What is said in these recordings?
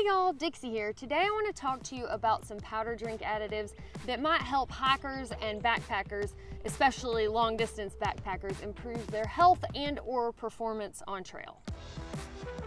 y'all, Dixie here. Today I want to talk to you about some powder drink additives that might help hikers and backpackers, especially long distance backpackers, improve their health and or performance on trail.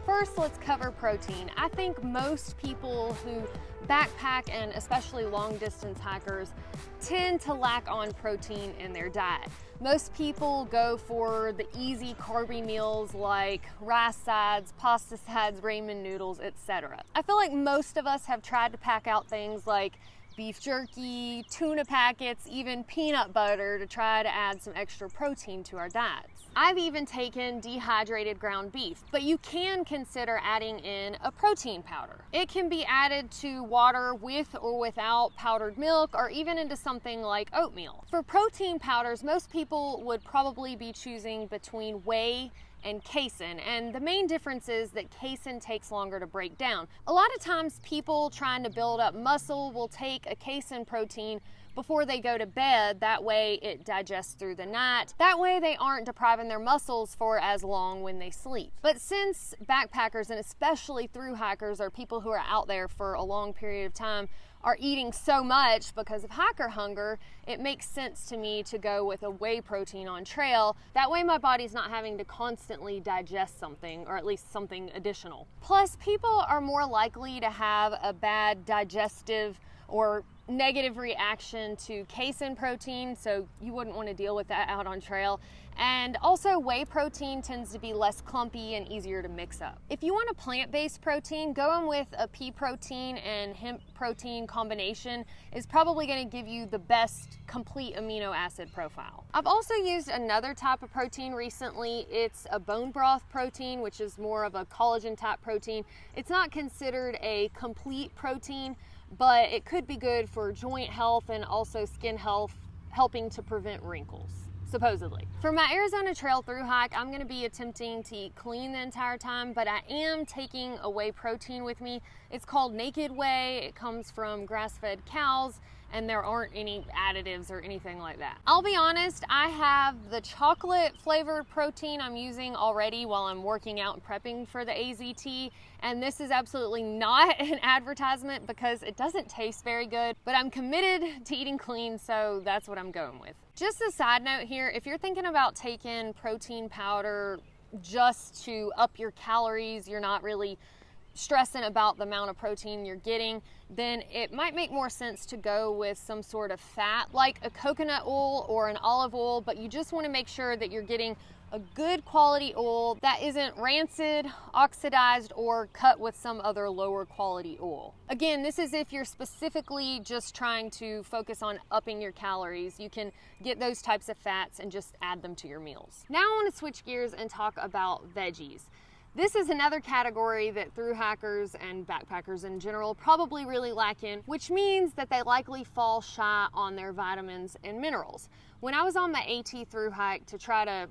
First, let's cover protein. I think most people who backpack and especially long distance hikers tend to lack on protein in their diet. Most people go for the easy carby meals like rice sides, pasta sides, ramen noodles, etc. I feel like most of us have tried to pack out things like beef jerky, tuna packets, even peanut butter to try to add some extra protein to our diets. I've even taken dehydrated ground beef, but you can consider adding in a protein powder. It can be added to water with or without powdered milk, or even into something like oatmeal. For protein powders, most people would probably be choosing between whey and casein, and the main difference is that casein takes longer to break down. A lot of times people trying to build up muscle will take a casein protein before they go to bed. That way it digests through the night. That way they aren't depriving their muscles for as long when they sleep. But since backpackers and especially thru hikers are people who are out there for a long period of time are eating so much because of hiker hunger, it makes sense to me to go with a whey protein on trail. That way my body's not having to constantly digest something, or at least something additional. Plus, people are more likely to have a bad digestive or negative reaction to casein protein, so you wouldn't want to deal with that out on trail. And also, whey protein tends to be less clumpy and easier to mix up. If you want a plant-based protein, going with a pea protein and hemp protein combination is probably going to give you the best complete amino acid profile. I've also used another type of protein recently. It's a bone broth protein, which is more of a collagen type protein. It's not considered a complete protein, but it could be good for joint health and also skin health, helping to prevent wrinkles, supposedly. For my Arizona trail thru hike, I'm gonna be attempting to eat clean the entire time, but I am taking a whey protein with me. It's called Naked Whey. It comes from grass-fed cows, and there aren't any additives or anything like that. I'll be honest, I have the chocolate flavored protein I'm using already while I'm working out and prepping for the AZT, and this is absolutely not an advertisement because it doesn't taste very good, but I'm committed to eating clean, so that's what I'm going with. Just a side note here, if you're thinking about taking protein powder just to up your calories, you're not really stressing about the amount of protein you're getting, then it might make more sense to go with some sort of fat like a coconut oil or an olive oil, but you just want to make sure that you're getting a good quality oil that isn't rancid, oxidized, or cut with some other lower quality oil. Again, this is if you're specifically just trying to focus on upping your calories. You can get those types of fats and just add them to your meals. Now I want to switch gears and talk about veggies. This is another category that thru hikers and backpackers in general probably really lack in, which means that they likely fall shy on their vitamins and minerals. When I was on my AT thru hike to try to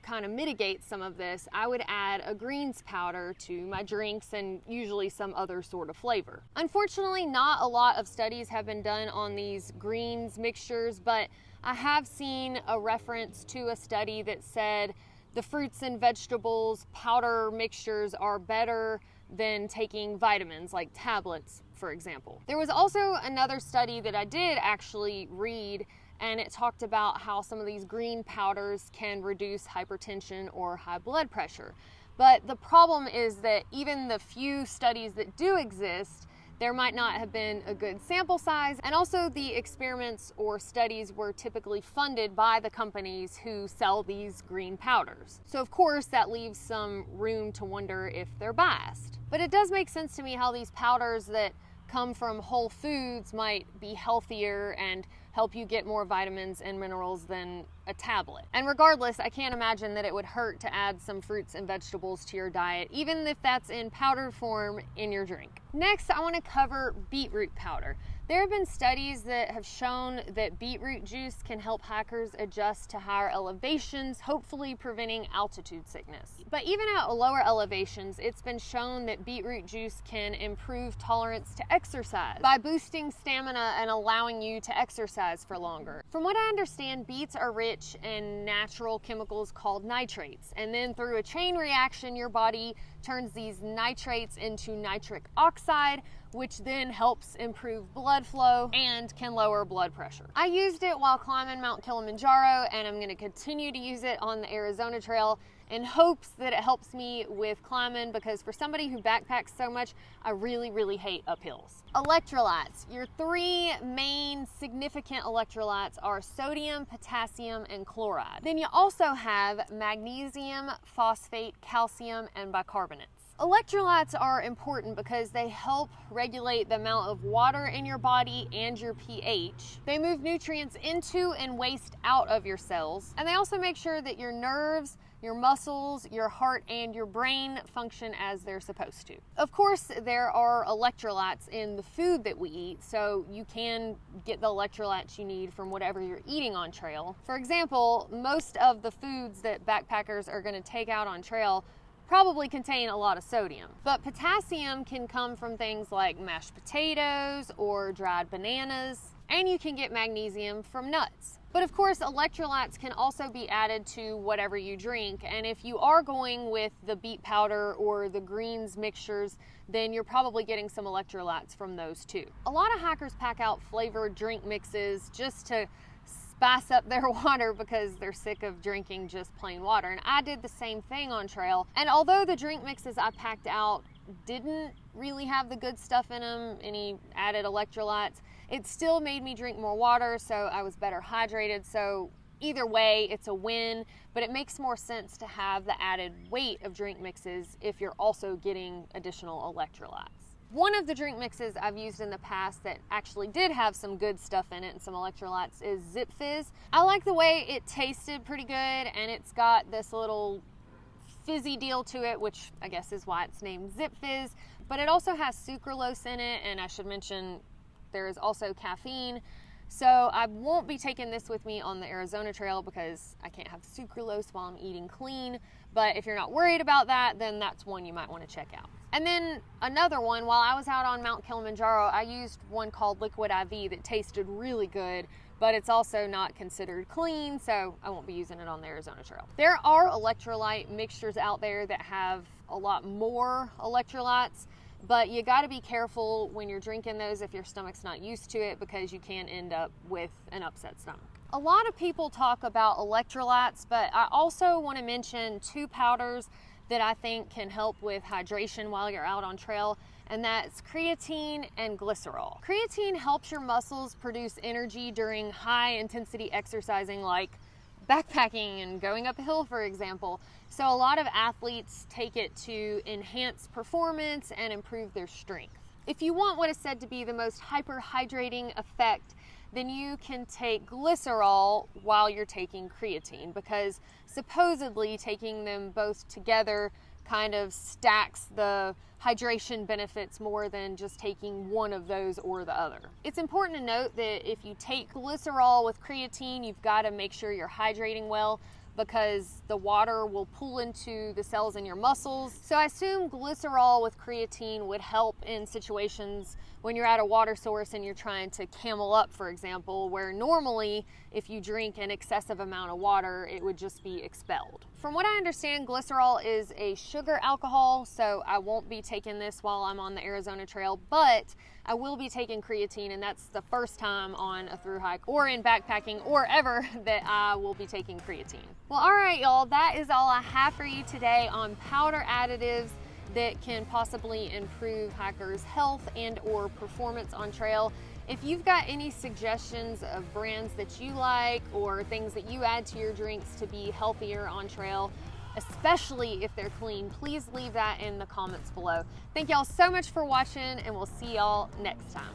kind of mitigate some of this, I would add a greens powder to my drinks and usually some other sort of flavor. Unfortunately, not a lot of studies have been done on these greens mixtures, but I have seen a reference to a study that said the fruits and vegetables powder mixtures are better than taking vitamins like tablets, for example. There was also another study that I did actually read, and it talked about how some of these green powders can reduce hypertension or high blood pressure. But the problem is that even the few studies that do exist, there might not have been a good sample size, and also the experiments or studies were typically funded by the companies who sell these green powders. So of course that leaves some room to wonder if they're biased. But it does make sense to me how these powders that come from whole foods might be healthier and help you get more vitamins and minerals than a tablet. And regardless, I can't imagine that it would hurt to add some fruits and vegetables to your diet, even if that's in powdered form in your drink. Next, I want to cover beetroot powder. There have been studies that have shown that beetroot juice can help hikers adjust to higher elevations, hopefully preventing altitude sickness. But even at lower elevations, it's been shown that beetroot juice can improve tolerance to exercise by boosting stamina and allowing you to exercise for longer. From what I understand, beets are rich rich in natural chemicals called nitrates. And then through a chain reaction, your body turns these nitrates into nitric oxide, which then helps improve blood flow and can lower blood pressure. I used it while climbing Mount Kilimanjaro, and I'm gonna continue to use it on the Arizona Trail in hopes that it helps me with climbing, because for somebody who backpacks so much, I really hate uphills. Electrolytes. Your three main significant electrolytes are sodium, potassium, and chloride. Then you also have magnesium, phosphate, calcium, and bicarbonates. Electrolytes are important because they help regulate the amount of water in your body and your pH. They move nutrients into and waste out of your cells. And they also make sure that your nerves, your muscles, your heart, and your brain function as they're supposed to. Of course, there are electrolytes in the food that we eat, so you can get the electrolytes you need from whatever you're eating on trail. For example, most of the foods that backpackers are going to take out on trail probably contain a lot of sodium. But potassium can come from things like mashed potatoes or dried bananas, and you can get magnesium from nuts. But of course, electrolytes can also be added to whatever you drink, and if you are going with the beet powder or the greens mixtures, then you're probably getting some electrolytes from those too. A lot of hikers pack out flavored drink mixes just to spice up their water because they're sick of drinking just plain water. And I did the same thing on trail. And although the drink mixes I packed out didn't really have the good stuff in them, any added electrolytes, it still made me drink more water, so I was better hydrated. So either way, it's a win, but it makes more sense to have the added weight of drink mixes if you're also getting additional electrolytes. One of the drink mixes I've used in the past that actually did have some good stuff in it and some electrolytes is Zip Fizz. I like the way it tasted pretty good, and it's got this little fizzy deal to it, which I guess is why it's named Zip Fizz, but it also has sucralose in it, and I should mention there is also caffeine. So I won't be taking this with me on the Arizona Trail because I can't have sucralose while I'm eating clean. But if you're not worried about that, then that's one you might want to check out. And then another one, while I was out on Mount Kilimanjaro, I used one called Liquid IV that tasted really good, but it's also not considered clean, so I won't be using it on the Arizona Trail. There are electrolyte mixtures out there that have a lot more electrolytes, but you got to be careful when you're drinking those if your stomach's not used to it, because you can end up with an upset stomach. A lot of people talk about electrolytes, but I also want to mention two powders that I think can help with hydration while you're out on trail, and that's creatine and glycerol. Creatine helps your muscles produce energy during high intensity exercising like backpacking and going up a hill, for example. So a lot of athletes take it to enhance performance and improve their strength. If you want what is said to be the most hyperhydrating effect, then you can take glycerol while you're taking creatine, because supposedly taking them both together kind of stacks the hydration benefits more than just taking one of those or the other. It's important to note that if you take glycerol with creatine, you've got to make sure you're hydrating well, because the water will pool into the cells in your muscles. So I assume glycerol with creatine would help in situations when you're at a water source and you're trying to camel up, for example, where normally if you drink an excessive amount of water, it would just be expelled. From what I understand, glycerol is a sugar alcohol, so I won't be taking this while I'm on the Arizona Trail, but I will be taking creatine, and that's the first time on a thru hike or in backpacking or ever that I will be taking creatine. Well, all right, y'all, that is all I have for you today on powder additives that can possibly improve hikers' health and or performance on trail. If you've got any suggestions of brands that you like or things that you add to your drinks to be healthier on trail, especially if they're clean, please leave that in the comments below. Thank y'all so much for watching, and we'll see y'all next time.